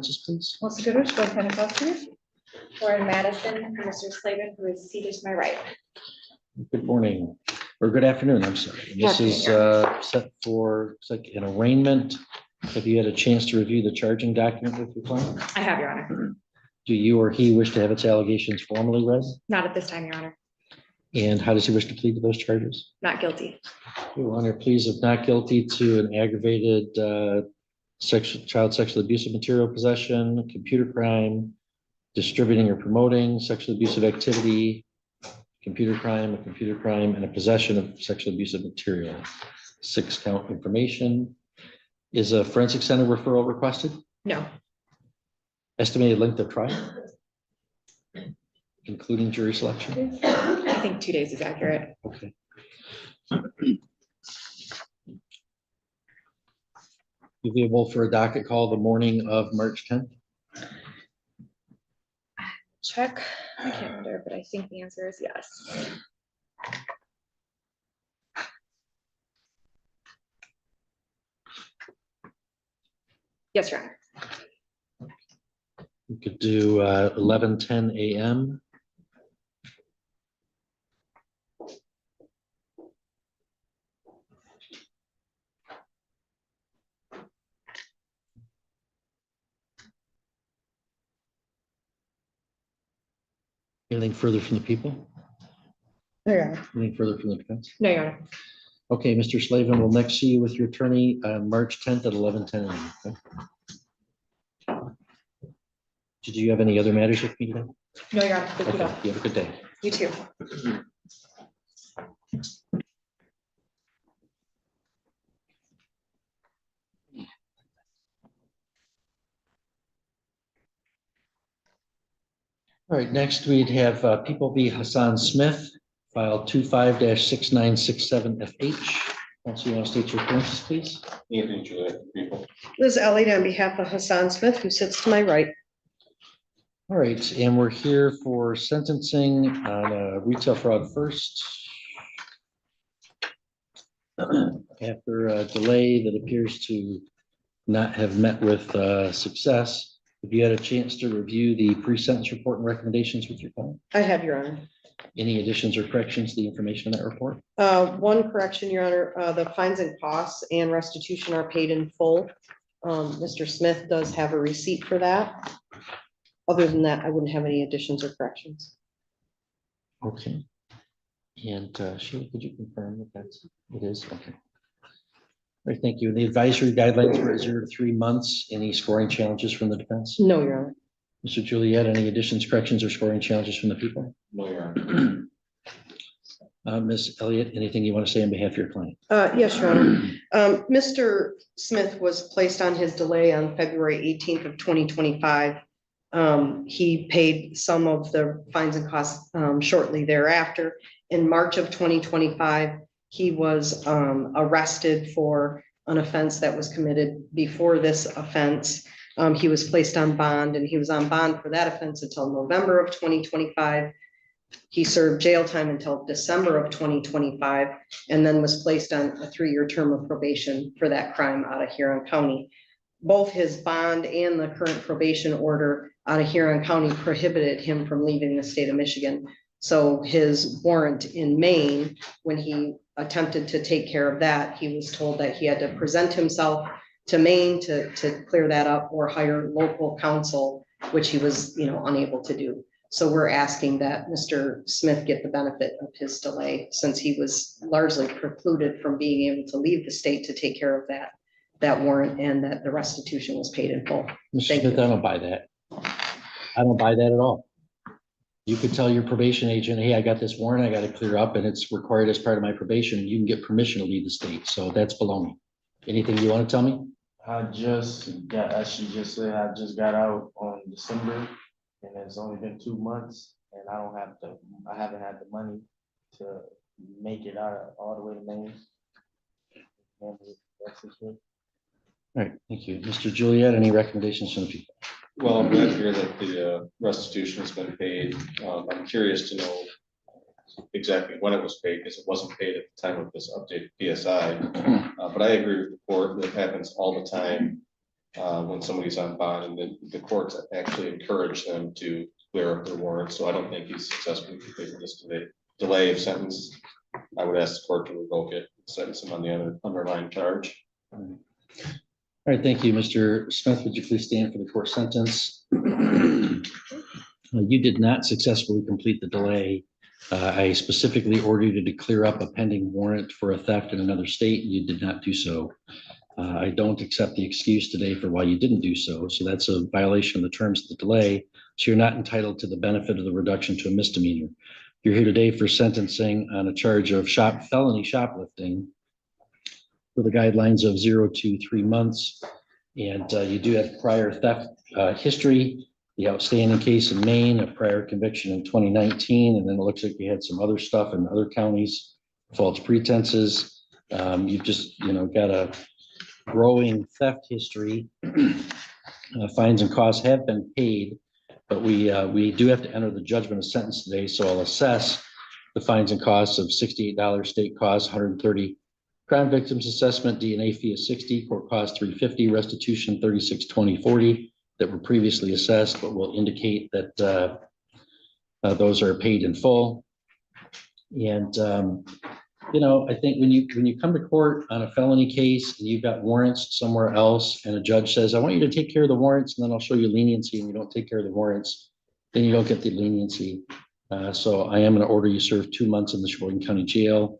Please. Melissa Goodrich, Board County Prosecutor. Lauren Madison, Mr. Slavin, who is seated to my right. Good morning, or good afternoon, I'm sorry. This is set for, it's like an arraignment. Have you had a chance to review the charging document with your client? I have, Your Honor. Do you or he wish to have its allegations formally read? Not at this time, Your Honor. And how does he wish to plead to those charges? Not guilty. Your Honor, pleas of not guilty to an aggravated child sexual abusive material possession, computer crime, distributing or promoting sexual abusive activity, computer crime, and a possession of sexual abusive material. 6-count information. Is a forensic center referral requested? No. Estimated length of trial, including jury selection? I think 2 days is accurate. Okay. You available for a docket call the morning of March 10th? Check. I can't remember, but I think the answer is yes. Yes, Your Honor. We could do 11:10 a.m. Anything further from the people? No, Your Honor. Anything further from the defense? No, Your Honor. Okay, Mr. Slavin, we'll next see you with your attorney March 10th at 11:10 a.m. Okay? Did you have any other matters with me today? No, Your Honor. Thank you, Okay, though. you have a good day. You too. All right, next we'd have People v. Hassan Smith, file 25-6967FH. Also, you want to state your appearances, please? Anthony Juliet, people. Liz Elliott on behalf of Hassan Smith, who sits to my right. All right, and we're here for sentencing on retail fraud first. After a delay that appears to not have met with success, have you had a chance to review the pre-sentence report and recommendations with your client? I have, Your Honor. Any additions or corrections to the information in that report? One correction, Your Honor, the fines and costs and restitution are paid in full. Mr. Smith does have a receipt for that. Other than that, I wouldn't have any additions or corrections. Okay. And Sheila, could you confirm that it is? Okay. All right, thank you. And the advisory guidelines were 0 to 3 months. Any scoring challenges from the defense? No, Your Honor. Mr. Juliet, any additions, corrections, or scoring challenges from the people? No, Your Honor. Ms. Elliott, anything you want to say on behalf of your client? Yes, Your Honor. Mr. Smith was placed on his delay on February 18th of 2025. He paid some of the fines and costs shortly thereafter. In March of 2025, he was arrested for an offense that was committed before this offense. He was placed on bond, and he was on bond for that offense until November of 2025. He served jail time until December of 2025, and then was placed on a 3-year term of probation for that crime out of Huron County. Both his bond and the current probation order out of Huron County prohibited him from leaving the state of Michigan. So his warrant in Maine, when he attempted to take care of that, he was told that he had to present himself to Maine to clear that up or hire local counsel, which he was, unable to do. So we're asking that Mr. Smith get the benefit of his delay, since he was largely precluded from being able to leave the state to take care of that warrant, and that the restitution was paid in full. Mr. Thank Smith, you. I don't buy that. I don't buy that at all. You could tell your probation agent, hey, I got this warrant I got to clear up, and it's required as part of my probation. You can get permission to leave the state. So that's baloney. Anything you want to tell me? I just got out on December, and it's only been 2 months, and I haven't had the money to make it out all the way to Maine. And that's it. All right, thank you. Mr. Juliet, any recommendations from the people? Well, I'm glad to hear that the restitution has been paid. I'm curious to know exactly when it was paid, because it wasn't paid at the time of this updated PSI. But I agree with the court that it happens all the time. when somebody's on bond, and then the courts actually encourage them to clear up their warrants. So I don't think he's successfully completed this delay of sentence. I would ask the court to revoke it, sentence him on the underlying charge. All right, thank you. Mr. Smith, would you please stand for the court sentence? You did not successfully complete the delay. I specifically ordered you to clear up a pending warrant for a theft in another state, and you did not do so. I don't accept the excuse today for why you didn't do so. So that's a violation of the terms of the delay. So you're not entitled to the benefit of the reduction to a misdemeanor. You're here today for sentencing on a charge of felony shoplifting with the guidelines of 0 to 3 months. And you do have prior theft history, the outstanding case in Maine, a prior conviction in 2019, and then it looks like you had some other stuff in other counties, false pretenses. You've just, got a growing theft history. Fines and costs have been paid, but we do have to enter the judgment of sentence today. So I'll assess the fines and costs of $68 state costs, 130 crime victims assessment, DNA fee of 60, court cost 350, restitution 362040 that were previously assessed, but will indicate that those are paid in full. And I think when you come to court on a felony case and you've got warrants somewhere else and a judge says, I want you to take care of the warrants and then I'll show you leniency, and you don't take care of the warrants, then you don't get the leniency. So I am going to order you serve 2 months in the Sheboygan County Jail,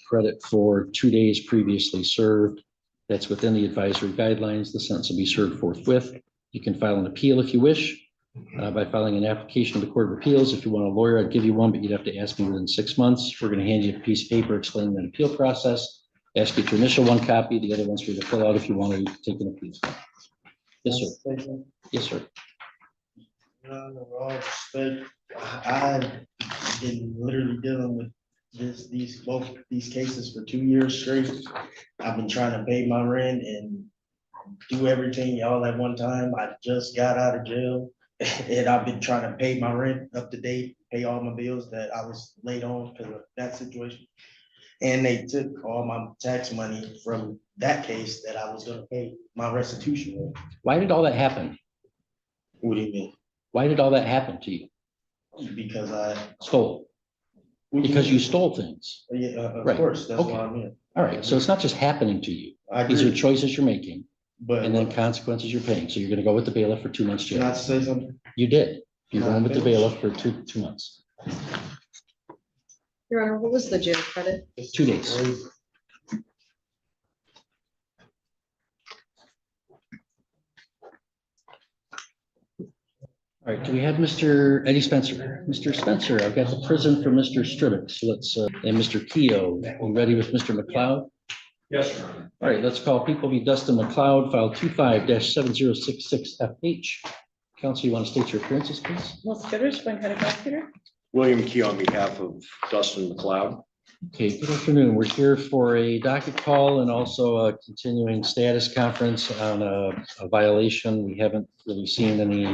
credit for 2 days previously served. That's within the advisory guidelines. The sentence will be served forthwith. You can file an appeal if you wish by filing an application to the Court of Appeals. If you want a lawyer, I'd give you one, but you'd have to ask me within 6 months. We're going to hand you a piece of paper explaining that appeal process, ask you to initial one copy, the other one's for you to fill out if you want to take an appeal. Yes, sir. Yes, sir. I've been literally dealing with both these cases for 2 years straight. I've been trying to pay my rent and do everything all at one time. I just got out of jail and I've been trying to pay my rent up to date, pay all my bills that I was late on because of that situation. And they took all my tax money from that case that I was gonna pay my restitution with. Why did all that happen? What do you mean? Why did all that happen to you? Because I Stole. Because you stole things. Yeah, of Right. course, that's Okay. why I'm here. All right. So it's not just happening to you. I These are agree, choices you're making but and then consequences you're paying. So you're going to go with the bailiff for 2 months can I jail. say something? You did. You're going with the Finish. bailiff for two months. Your Honor, what was the jail credit? 2 days. All right, do we have Mr. Eddie Spencer? Mr. Spencer, I've got the prison for Mr. Stribick. So let's, and Mr. Keogh, you ready with Mr. McCloud? Yes, Your Honor. All right, let's call People v. Dustin McCloud, file 25-7066F. Counsel, you want to state your appearances, please? Melissa Goodrich, Sheboygan County Prosecutor. William Key on behalf of Dustin McCloud. Okay, good afternoon. We're here for a docket call and also a continuing status conference on a violation. We haven't really seen any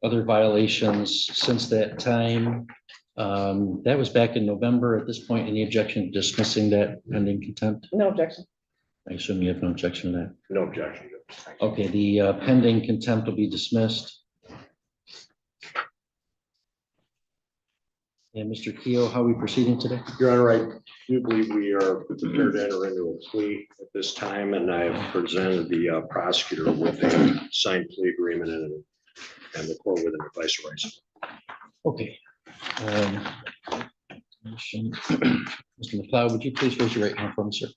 other violations since that time. That was back in November. At this point, any objection to dismissing that pending contempt? No objection. I assume you have no objection to that. No objection. Okay, the pending contempt will be dismissed. And Mr. Keogh, how are we proceeding today? Your Honor, I do believe we are prepared to enter into a plea at this time, and I have presented the prosecutor with a signed plea agreement and the court with an advice rights. Okay. Mr. McCloud, would you please raise your right hand for me, sir? Do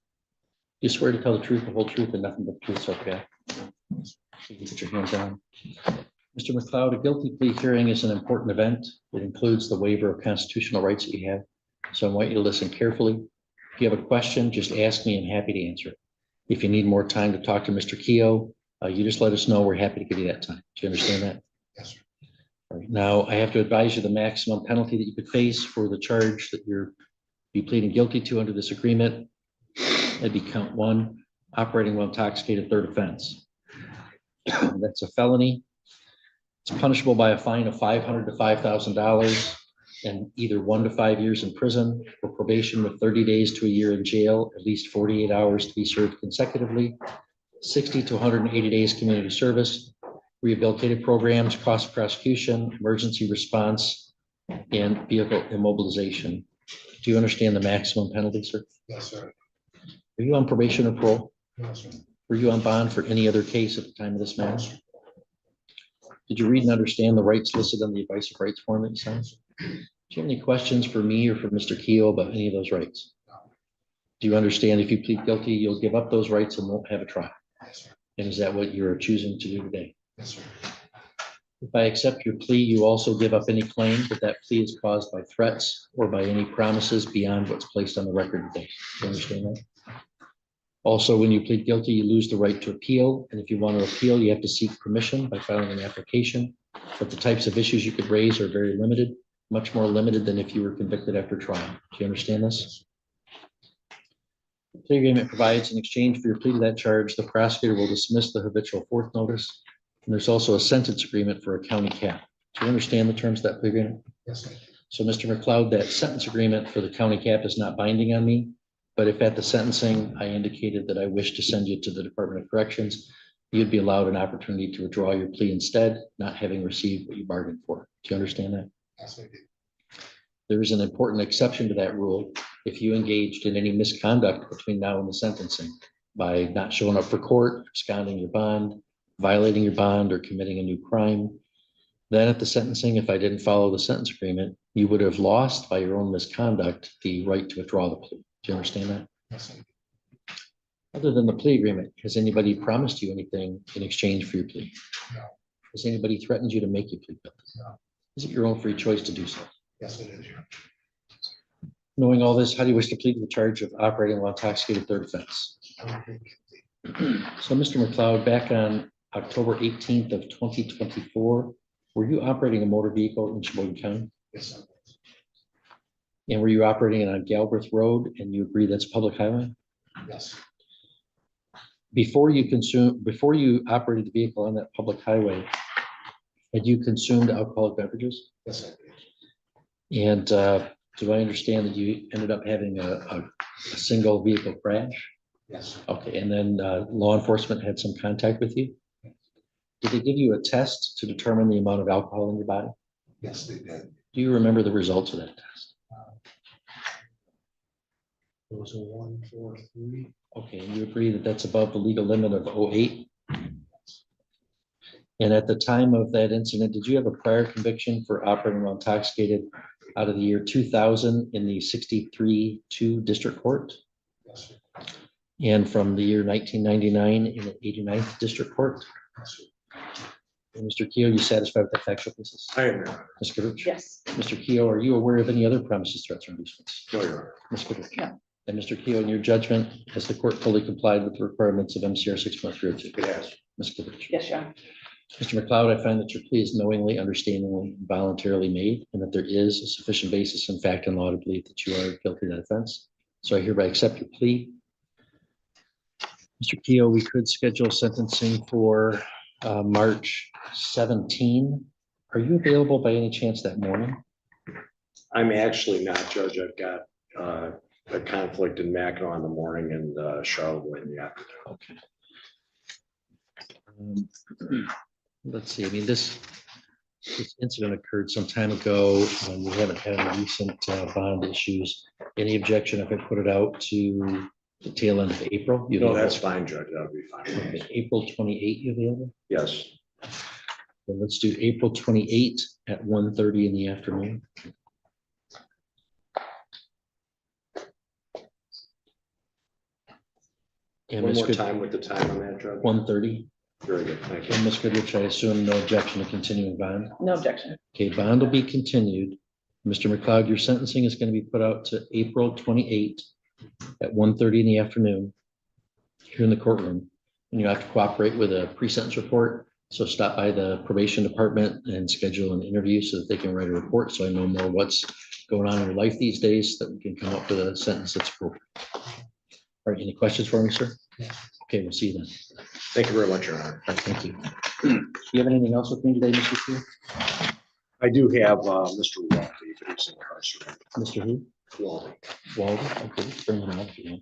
you swear to tell the truth, the whole truth, and nothing but the truth, so okay? You can put your hands down. Mr. McCloud, a guilty plea hearing is an important event. It includes the waiver of constitutional rights that you have. So I want you to listen carefully. If you have a question, just ask me. I'm happy to answer it. If you need more time to talk to Mr. Keogh, you just let us know. We're happy to give you that time. Do you understand that? Yes, sir. All right. Now, I have to advise you the maximum penalty that you could face for the charge that you're pleading guilty to under this agreement. That'd be count 1, operating while intoxicated, third offense. That's a felony. It's punishable by a fine of $500 to $5,000 and either 1 to 5 years in prison or probation with 30 days to a year in jail, at least 48 hours to be served consecutively. 60 to 180 days community service, rehabilitative programs, cost of prosecution, emergency response, and vehicle immobilization. Do you understand the maximum penalty, sir? Yes, sir. Are you on probation or parole? No, sir. Were you on bond for any other case at the time of this matter? Did you read and understand the rights listed on the advice of rights form that you signed? Do you have any questions for me or for Mr. Keel about any of those rights? Do you understand if you plead guilty, you'll give up those rights and won't have a trial? Yes, sir. And is that what you're choosing to do today? Yes, sir. If I accept your plea, you also give up any claim that that plea is caused by threats or by any promises beyond what's placed on the record today. Do you understand that? Also, when you plead guilty, you lose the right to appeal. And if you want to appeal, you have to seek permission by filing an application. But the types of issues you could raise are very limited, much more limited than if you were convicted after trial. Do you understand this? The plea agreement provides in exchange for your plea to that charge, the prosecutor will dismiss the habitual fourth notice. And there's also a sentence agreement for a county cap. Do you understand the terms of that plea agreement? Yes, sir. So, Mr. McCloud, that sentence agreement for the county cap is not binding on me. But if at the sentencing, I indicated that I wish to send you to the Department of Corrections, you'd be allowed an opportunity to withdraw your plea instead, not having received what you bargained for. Do you understand that? Yes, I do. There is an important exception to that rule. If you engaged in any misconduct between now and the sentencing by not showing up for court, absconding your bond, violating your bond, or committing a new crime, then at the sentencing, if I didn't follow the sentence agreement, you would have lost by your own misconduct the right to withdraw the plea. Do you understand that? Yes, I do. Other than the plea agreement, has anybody promised you anything in exchange for your plea? No. Has anybody threatened you to make you plead guilty? No. Is it your own free choice to do so? Yes, it is. Knowing all this, how do you wish to plead to the charge of operating while intoxicated, third offense? I will plead guilty. So, Mr. McCloud, back on October 18th of 2024, were you operating a motor vehicle in Sheboygan County? Yes, I will. And were you operating it on Galbraith Road, and you agree that's a public highway? Yes, Before you operated the vehicle on that public highway, had you consumed alcoholic beverages? yes, I did. And do I understand that you ended up having a single vehicle crash? Yes, Okay, and then law enforcement had some contact with you? Did they give you a test to determine the amount of alcohol in your body? yes, they did. Do you remember the results of that test? It was a 143. Okay, and you agree that that's above the legal limit of 08? And at the time of that incident, did you have a prior conviction for operating while intoxicated out of the year 2000 in the 63-2 District Court? Yes, sir. And from the year 1999 in the 89th District Court? Yes, sir. And Mr. Keough, you satisfied with that factual basis? I am, Your Honor. Ms. Goodrich? Yes. Mr. Keough, are you aware of any other premises, threats, or inducements? No, Your Honor. Ms. Goodrich? No. And Mr. Keough, in your judgment, has the court fully complied with the requirements of MCR 6.302? It has. Ms. Goodrich? Yes, Your Honor. Mr. McCloud, I find that your plea is knowingly, understandingly, and voluntarily made, and that there is a sufficient basis in fact and law to believe that you are guilty of that offense. So I hereby accept your plea. Mr. Keough, we could schedule sentencing for March 17. Are you available by any chance that morning? I'm actually not, Judge. I've got a conflict in Mackinac in the morning and Charlotte in the afternoon. Okay. Let's see, I mean, this incident occurred some time ago, and we haven't had any recent bond issues. Any objection if I put it out to the tail end of April? You No, available? that's fine, Judge. That'll be fine. Okay, April 28, you available? Yes. Then let's do April 28 at 1:30 in the afternoon. And One Ms. more Good, time with the time on that, Judge. 1:30. Very good. Thank you. And Ms. Goodrich, I assume no objection to continuing bond. No objection. Okay, bond will be continued. Mr. McCloud, your sentencing is going to be put out to April 28 at 1:30 in the afternoon here in the courtroom. And you have to cooperate with a pre-sentence report. So stop by the probation department and schedule an interview so that they can write a report. So I know more what's going on in your life these days, so that we can come up with a sentence that's appropriate. All right, any questions for me, sir? Okay, we'll see you then. Thank you very much, Your Honor. All right, thank you. Do you have anything else with me today, Mr. Chair? I do have Mr. Walty, but he's incarcerated. Mr. Who? Walty. Walden? Okay, let's bring him up here.